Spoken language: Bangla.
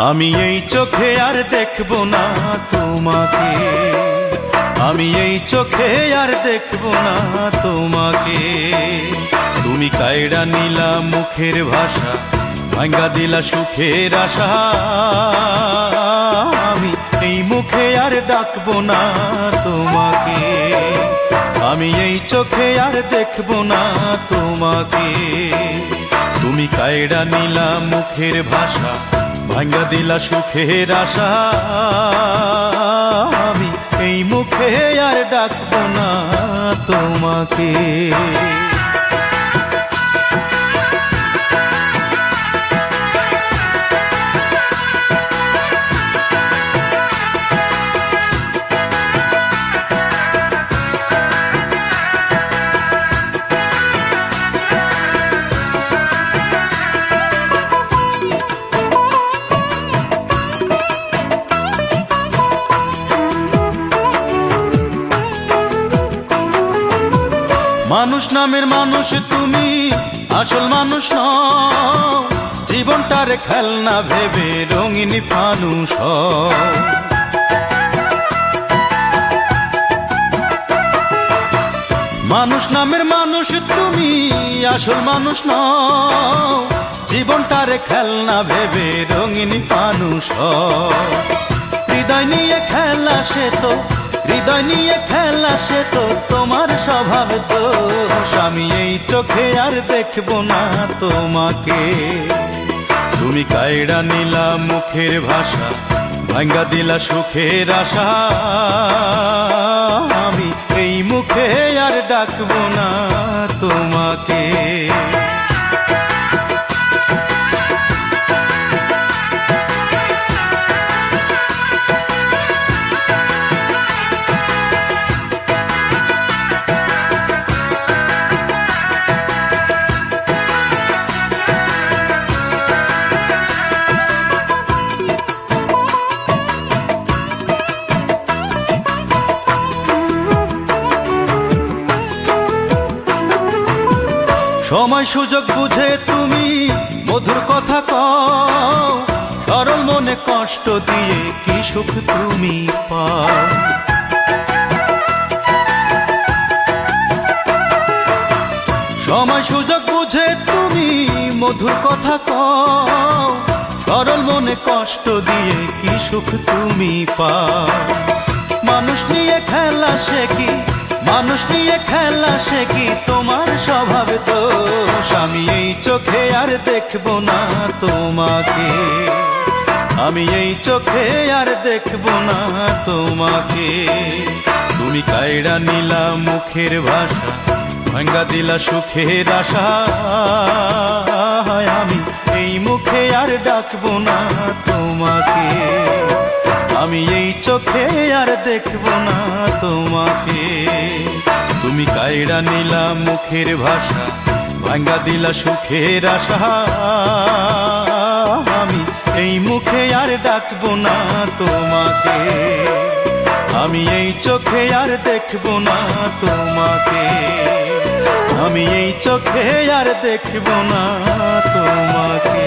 আমি এই চোখে আর দেখব না তোমাকে, আমি এই চোখে আর দেখব না তোমাকে। তুমি কায়ড়া নিলা মুখের ভাষা, ভাঙ্গা দিলা সুখের আশা। আমি এই মুখে আর ডাকব না তোমাকে, আমি এই চোখে আর দেখব না তোমাকে। তুমি কায়ড়া নিলা মুখের ভাষা, ভাঙ্গা দিলা সুখের আশা। আমি এই মুখে আর ডাকব না তোমাকে। মানুষ নামের মানুষ তুমি, আসল মানুষ নও। জীবনটার খেলনা ভেবে রঙিন ফানুষ হও। মানুষ নামের মানুষ তুমি, আসল মানুষ নও। জীবনটার খেলনা ভেবে রঙিন ফানুষ হও। হৃদয় নিয়ে খেলা সে তো, হৃদয় নিয়ে খেলা সে তো তোমার স্বভাব দোষ। আমি এই চোখে আর দেখব না তোমাকে। তুমি কায়ড়া নিলা মুখের ভাষা, ভাঙ্গা দিলা সুখের আশা। আমি এই মুখে আর ডাকব না তোমাকে। সময় সুযোগ বুঝে তুমি মধুর কথা কও। সরল মনে কষ্ট দিয়ে কি সুখ তুমি পাও। সময় সুযোগ বুঝে তুমি মধুর কথা কও। সরল মনে কষ্ট দিয়ে কি সুখ তুমি পাও। মানুষ নিয়ে খেলা সে কি, মানুষ নিয়ে খেলা সে কি তোমার স্বভাব দোষ। আমি এই চোখে আর দেখব না তোমাকে, আমি এই চোখে আর দেখব না তোমাকে। তুমি কায়ড়া নিলা মুখের ভাষা, ভাঙ্গা দিলা সুখের আশা। আমি এই মুখে আর ডাকব না তোমাকে, আমি এই চোখে আর দেখব না তোমাকে। তুমি কায়ড়া নিলা মুখের ভাষা, ভাঙ্গা দিলা সুখের আশা। আমি এই মুখে আর ডাকব না তোমাকে, আমি এই চোখে আর দেখব না তোমাকে। আমি এই চোখে আর দেখব না তোমাকে।